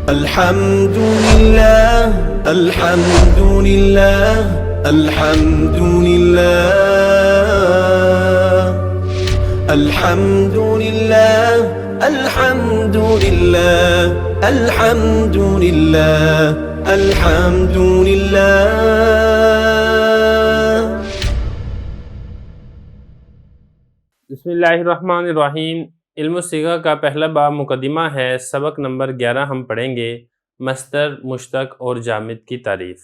الحمد لله الحمد لله الحمد لله الحمد لله الحمد لله الحمد لله الحمد لله. بسم اللہ الرحمن الرحیم. علم الصیغہ کا پہلا باب مقدمہ ہے. سبق نمبر 11 ہم پڑھیں گے مصدر، مشتق اور جامد کی تعریف.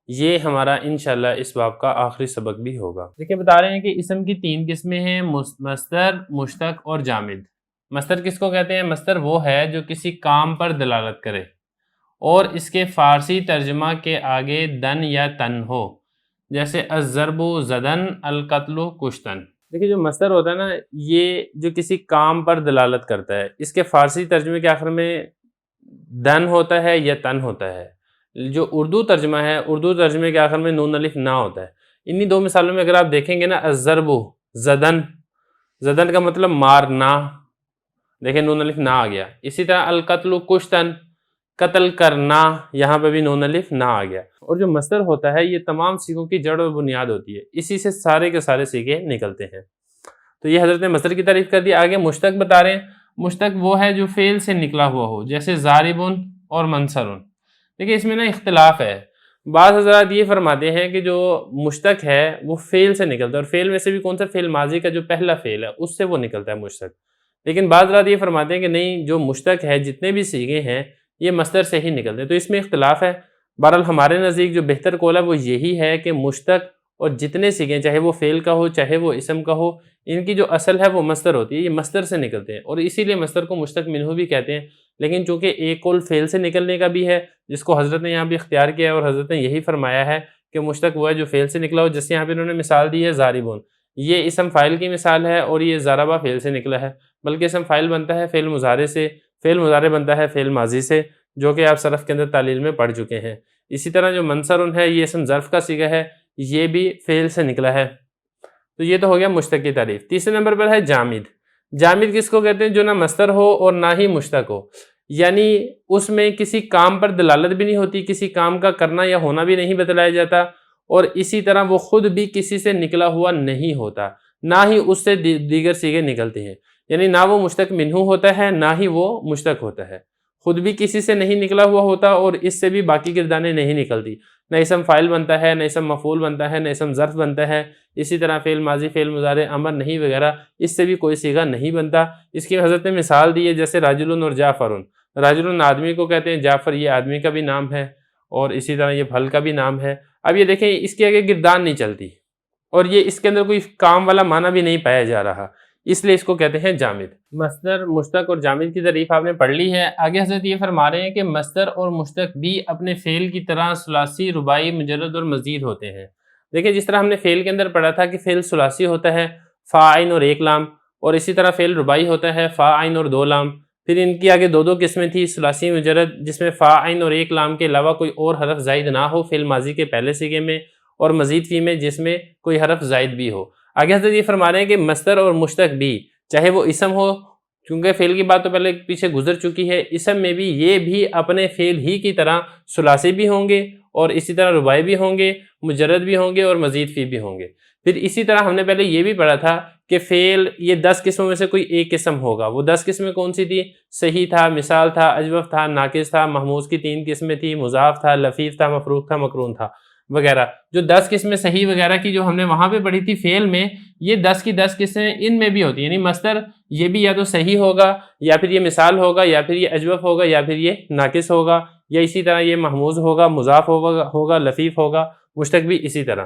یہ ہمارا انشاءاللہ اس باب کا آخری سبق بھی ہوگا. دیکھیں بتا رہے ہیں کہ اسم کی 3 قسمیں ہیں، مصدر، مشتق اور جامد. مصدر کس کو کہتے ہیں؟ مصدر وہ ہے جو کسی کام پر دلالت کرے اور اس کے فارسی ترجمہ کے آگے دن یا تن ہو، جیسے الضرب زدن، القتل کشتن. دیکھیں جو مصدر ہوتا ہے نا، یہ جو کسی کام پر دلالت کرتا ہے، اس کے فارسی ترجمے کے آخر میں دن ہوتا ہے یا تن ہوتا ہے. جو اردو ترجمہ ہے، اردو ترجمے کے آخر میں نون الف نا ہوتا ہے. انہی 2 مثالوں میں اگر آپ دیکھیں گے نا، الضرب زدن، زدن کا مطلب مارنا، دیکھیں نون الف نا آ گیا. اسی طرح القتل کشتن، قتل کرنا، یہاں پہ بھی نون الف نا آ گیا. اور جو مصدر ہوتا ہے یہ تمام صیغوں کی جڑ و بنیاد ہوتی ہے، اسی سے سارے کے سارے صیغے نکلتے ہیں. تو یہ حضرت نے مصدر کی تعریف کر دی. آگے مشتق بتا رہے ہیں. مشتق وہ ہے جو فعل سے نکلا ہوا ہو، جیسے ضاربن اور منصرن. دیکھیں اس میں نا اختلاف ہے. بعض حضرات یہ فرماتے ہیں کہ جو مشتق ہے وہ فعل سے نکلتا ہے، اور فعل میں سے بھی کون سا؟ فعل ماضی کا جو پہلا فعل ہے اس سے وہ نکلتا ہے مشتق. لیکن بعض حضرات یہ فرماتے ہیں کہ نہیں، جو مشتق ہے جتنے بھی صیغے ہیں یہ مصدر سے ہی نکلتے ہیں. تو اس میں اختلاف ہے. بہرحال ہمارے نزدیک جو بہتر قول ہے وہ یہی ہے کہ مشتق اور جتنے صیغے، چاہے وہ فعل کا ہو چاہے وہ اسم کا ہو، ان کی جو اصل ہے وہ مصدر ہوتی ہے، یہ مصدر سے نکلتے ہیں، اور اسی لیے مصدر کو مشتق منہ بھی کہتے ہیں. لیکن چونکہ ایک قول فعل سے نکلنے کا بھی ہے جس کو حضرت نے یہاں بھی اختیار کیا ہے، اور حضرت نے یہی فرمایا ہے کہ مشتق وہ ہے جو فعل سے نکلا ہو. جیسے یہاں پہ انہوں نے مثال دی ہے ضاربون، یہ اسم فاعل کی مثال ہے، اور یہ ضربہ فعل سے نکلا ہے. بلکہ اسم فاعل بنتا ہے فعل مضارع سے، فعل مضارع بنتا ہے فعل ماضی سے، جو کہ آپ صرف کے اندر تعلیل میں پڑھ چکے ہیں. اسی طرح جو منصرن ہے یہ اسم ظرف کا صیغہ ہے، یہ بھی فعل سے نکلا ہے. تو یہ تو ہو گیا مشتق کی تعریف. تیسرے نمبر پر ہے جامد. جامد کس کو کہتے ہیں؟ جو نہ مصدر ہو اور نہ ہی مشتق ہو، یعنی اس میں کسی کام پر دلالت بھی نہیں ہوتی، کسی کام کا کرنا یا ہونا بھی نہیں بتلایا جاتا، اور اسی طرح وہ خود بھی کسی سے نکلا ہوا نہیں ہوتا، نہ ہی اس سے دیگر صیغے نکلتے ہیں. یعنی نہ وہ مشتق منہ ہوتا ہے نہ ہی وہ مشتق ہوتا ہے، خود بھی کسی سے نہیں نکلا ہوا ہوتا اور اس سے بھی باقی گردانیں نہیں نکلتی. نہ اسم فاعل بنتا ہے، نہ اسم مفعول بنتا ہے، نہ اسم ظرف بنتا ہے. اسی طرح فعل ماضی، فعل مضارع، امر نہیں وغیرہ، اس سے بھی کوئی صیغہ نہیں بنتا. اس کی حضرت نے مثال دی ہے، جیسے راجل اور جعفرن. راجل آدمی کو کہتے ہیں، جعفر یہ آدمی کا بھی نام ہے، اور اسی طرح یہ پھل کا بھی نام ہے. اب یہ دیکھیں اس کے آگے گردان نہیں چلتی، اور یہ اس کے اندر کوئی کام والا معنی بھی نہیں پایا جا رہا، اس لیے اس کو کہتے ہیں جامد. مصدر، مشتق اور جامد کی تعریف آپ نے پڑھ لی ہے. آگے حضرت یہ فرما رہے ہیں کہ مصدر اور مشتق بھی اپنے فعل کی طرح ثلاثی، رباعی، مجرد اور مزید ہوتے ہیں. دیکھیں جس طرح ہم نے فعل کے اندر پڑھا تھا کہ فعل ثلاثی ہوتا ہے، فا عین اور 1 لام، اور اسی طرح فعل رباعی ہوتا ہے، فا عین اور 2 لام. پھر ان کی آگے 2 قسمیں تھی، ثلاثی مجرد جس میں فا عین اور 1 لام کے علاوہ کوئی اور حرف زائد نہ ہو فعل ماضی کے پہلے صیغے میں، اور مزید فی میں جس میں کوئی حرف زائد بھی ہو. آگے حضرت یہ فرما رہے ہیں کہ مصدر اور مشتق بھی، چاہے وہ اسم ہو، کیونکہ فعل کی بات تو پہلے پیچھے گزر چکی ہے، اسم میں بھی یہ بھی اپنے فعل ہی کی طرح ثلاثی بھی ہوں گے، اور اسی طرح رباعی بھی ہوں گے، مجرد بھی ہوں گے، اور مزید فی بھی ہوں گے. پھر اسی طرح ہم نے پہلے یہ بھی پڑھا تھا کہ فعل یہ 10 قسموں میں سے کوئی ایک قسم ہوگا. وہ 10 قسمیں کون سی تھی؟ صحیح تھا، مثال تھا، اجوف تھا، ناقص تھا، محموز کی 3 قسمیں تھی، مضاف تھا، لفیف تھا، مفروق تھا، مقرون تھا وغیرہ. جو 10 قسمیں صحیح وغیرہ کی جو ہم نے وہاں پہ پڑھی تھی فعل میں، یہ 10 کی 10 قسمیں ان میں بھی ہوتی ہیں. یعنی مصدر یہ بھی یا تو صحیح ہوگا، یا پھر یہ مثال ہوگا، یا پھر یہ اجوف ہوگا، یا پھر یہ ناقص ہوگا، یا اسی طرح یہ محموز ہوگا، مضاف ہوگا، لفیف ہوگا، مشتق بھی اسی طرح.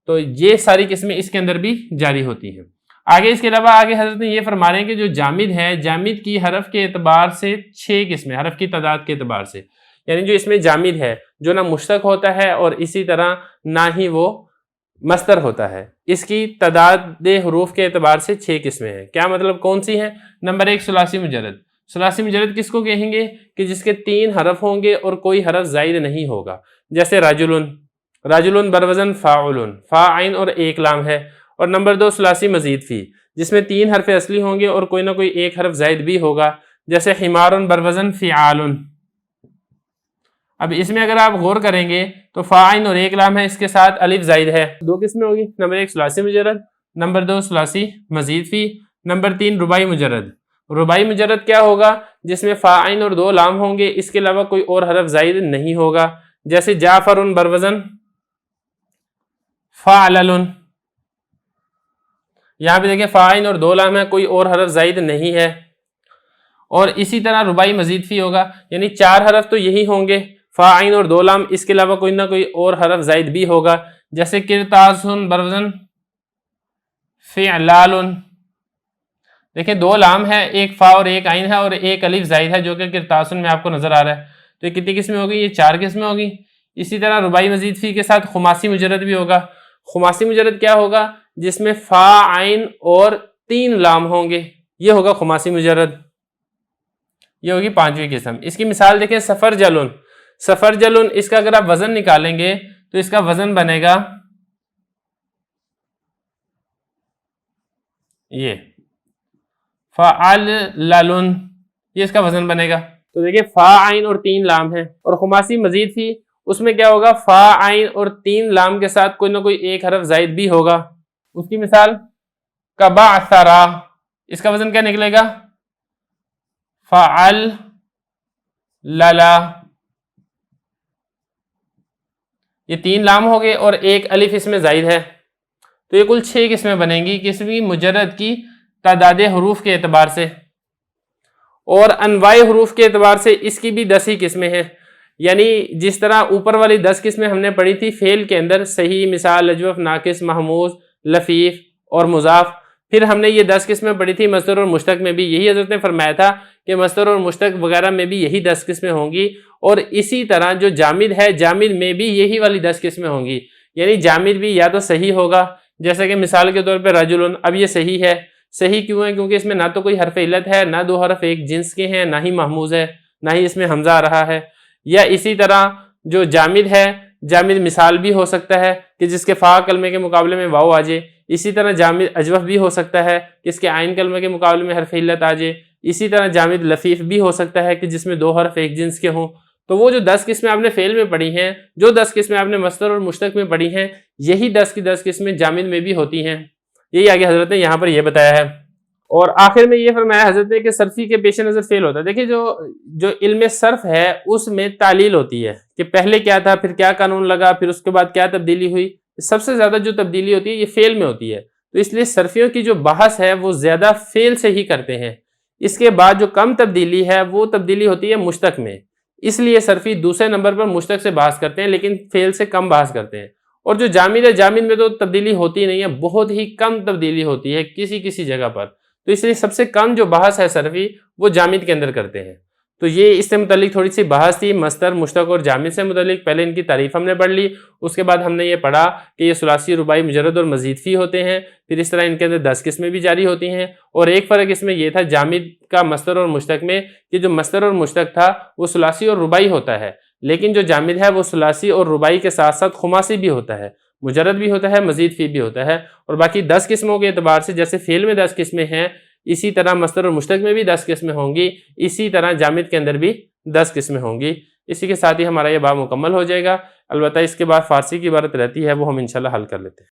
تو یہ ساری قسمیں اس کے اندر بھی جاری ہوتی ہیں. آگے اس کے علاوہ آگے حضرت نے یہ فرما رہے ہیں کہ جو جامد ہے، جامد کی حرف کے اعتبار سے 6 قسمیں، حرف کی تعداد کے اعتبار سے. یعنی جو اس میں جامد ہے جو نہ مشتق ہوتا ہے اور اسی طرح نہ ہی وہ مصدر ہوتا ہے، اس کی تعداد حروف کے اعتبار سے 6 قسمیں ہیں. کیا مطلب؟ کون سی ہیں؟ نمبر 1 ثلاثی مجرد. ثلاثی مجرد کس کو کہیں گے؟ کہ جس کے 3 حرف ہوں گے اور کوئی حرف زائد نہیں ہوگا. جیسے راجلن، راجلن بروزن فاعلن، فا عین اور 1 لام ہے. اور نمبر 2 ثلاثی مزید فی، جس میں 3 حرف اصلی ہوں گے اور کوئی نہ کوئی ایک حرف زائد بھی ہوگا. جیسے حمارن بروزن فعالن، اب اس میں اگر آپ غور کریں گے تو فاعین اور ایک لام ہے، اس کے ساتھ الف زائد ہے، دو قسمیں ہوگی، نمبر 1 ثلاثی مجرد، نمبر 2 ثلاثی مزید فی، نمبر 3 رباعی مجرد۔ رباعی مجرد کیا ہوگا؟ جس میں فاعین اور دو لام ہوں گے، اس کے علاوہ کوئی اور حرف زائد نہیں ہوگا، جیسے جعفر بروزن فعلل، یہاں پہ دیکھیں فاعین اور دو لام ہے، کوئی اور حرف زائد نہیں ہے۔ اور اسی طرح رباعی مزید فی ہوگا، یعنی 4 حرف تو یہی ہوں گے، فاعین اور دو لام، اس کے علاوہ کوئی نہ کوئی اور حرف زائد بھی ہوگا، جیسے کرتاسن بروزن فعلال، دیکھیں 2 لام ہے، ایک فا اور ایک عین ہے، اور ایک الف زائد ہے جو کہ کرتاسن میں آپ کو نظر آ رہا ہے، تو یہ کتنی قسمیں ہوگی؟ یہ 4 قسمیں ہوگی۔ اسی طرح رباعی مزید فی کے ساتھ خماسی مجرد بھی ہوگا۔ خماسی مجرد کیا ہوگا؟ جس میں فا عین اور 3 لام ہوں گے، یہ ہوگا خماسی مجرد، یہ ہوگی 5ویں قسم۔ اس کی مثال دیکھیں سفر جلن، سفر جلن، اس کا اگر آپ وزن نکالیں گے تو اس کا وزن بنے گا یہ فعللن، یہ اس کا وزن بنے گا۔ تو دیکھیں فا عین اور 3 لام ہے، اور خماسی مزید فی اس میں کیا ہوگا؟ فا عین اور 3 لام کے ساتھ کوئی نہ کوئی ایک حرف زائد بھی ہوگا۔ اس کی مثال کبعثرا، اس کا وزن کیا نکلے گا؟ فعلللا، یہ 3 لام ہو گئے اور ایک الف اس میں زائد ہے، تو یہ کل 6 قسمیں بنیں گی قسمی مجرد کی تعداد حروف کے اعتبار سے، اور انواع حروف کے اعتبار سے اس کی بھی 10 ہی قسمیں ہیں۔ یعنی جس طرح اوپر والی 10 قسمیں ہم نے پڑھی تھی فعل کے اندر، صحیح، مثال، اجوف، ناقص، محموز، لفیف اور مضاف، پھر ہم نے یہ 10 قسمیں پڑھی تھی مصدر اور مشتق میں بھی، یہی حضرت نے فرمایا تھا کہ مصدر اور مشتق وغیرہ میں بھی یہی 10 قسمیں ہوں گی، اور اسی طرح جو جامد ہے، جامد میں بھی یہی والی 10 قسمیں ہوں گی۔ یعنی جامد بھی یا تو صحیح ہوگا، جیسے کہ مثال کے طور پہ رجلن، اب یہ صحیح ہے، صحیح کیوں ہے؟ کیونکہ اس میں نہ تو کوئی حرف علت ہے، نہ 2 حرف ایک جنس کے ہیں، نہ ہی محموز ہے، نہ ہی اس میں حمزہ آ رہا ہے۔ یا اسی طرح جو جامد ہے، جامد مثال بھی ہو سکتا ہے کہ جس کے فا کلمے کے مقابلے میں واو آ جائے، اسی طرح جامد اجوف بھی ہو سکتا ہے کہ اس کے عین کلمے کے مقابلے میں حرف علت آ جائے، اسی طرح جامد لفیف بھی ہو سکتا ہے کہ جس میں 2 حرف ایک جنس کے ہوں۔ تو وہ جو 10 قسمیں آپ نے فعل میں پڑھی ہیں، جو 10 قسمیں آپ نے مصدر اور مشتق میں پڑھی ہیں، یہی 10 کی 10 قسمیں جامد میں بھی ہوتی ہیں، یہی آگے حضرت نے یہاں پر یہ بتایا ہے۔ اور آخر میں یہ فرمایا حضرت نے کہ صرفی کے پیش نظر فعل ہوتا ہے۔ دیکھیں جو علم صرف ہے اس میں تعلیل ہوتی ہے کہ پہلے کیا تھا، پھر کیا قانون لگا، پھر اس کے بعد کیا تبدیلی ہوئی، سب سے زیادہ جو تبدیلی ہوتی ہے یہ فعل میں ہوتی ہے، تو اس لیے صرفیوں کی جو بحث ہے وہ زیادہ فعل سے ہی کرتے ہیں۔ اس کے بعد جو کم تبدیلی ہے وہ تبدیلی ہوتی ہے مشتق میں، اس لیے صرفی دوسرے نمبر پر مشتق سے بحث کرتے ہیں لیکن فعل سے کم بحث کرتے ہیں۔ اور جو جامد ہے، جامد میں تو تبدیلی ہوتی نہیں ہے، بہت ہی کم تبدیلی ہوتی ہے کسی جگہ پر، تو اس لیے سب سے کم جو بحث ہے صرفی وہ جامد کے اندر کرتے ہیں۔ تو یہ اس سے متعلق تھوڑی سی بحث تھی مصدر، مشتق اور جامد سے متعلق۔ پہلے ان کی تعریف ہم نے پڑھ لی، اس کے بعد ہم نے یہ پڑھا کہ یہ ثلاثی، رباعی، مجرد اور مزید فی ہوتے ہیں، پھر اس طرح ان کے اندر 10 قسمیں بھی جاری ہوتی ہیں، اور ایک فرق اس میں یہ تھا جامد کا مصدر اور مشتق میں کہ جو مصدر اور مشتق تھا وہ ثلاثی اور رباعی ہوتا ہے، لیکن جو جامد ہے وہ ثلاثی اور رباعی کے ساتھ ساتھ خماسی بھی ہوتا ہے، مجرد بھی ہوتا ہے، مزید فی بھی ہوتا ہے۔ اور باقی 10 قسموں کے اعتبار سے جیسے فعل میں 10 قسمیں ہیں، اسی طرح مصدر اور مشتق میں بھی 10 قسمیں ہوں گی، اسی طرح جامد کے اندر بھی 10 قسمیں ہوں گی۔ اسی کے ساتھ ہی ہمارا یہ باب مکمل ہو جائے گا۔ البتہ اس کے بعد فارسی کی عبارت رہتی ہے، وہ ہم انشاءاللہ حل کر لیتے ہیں۔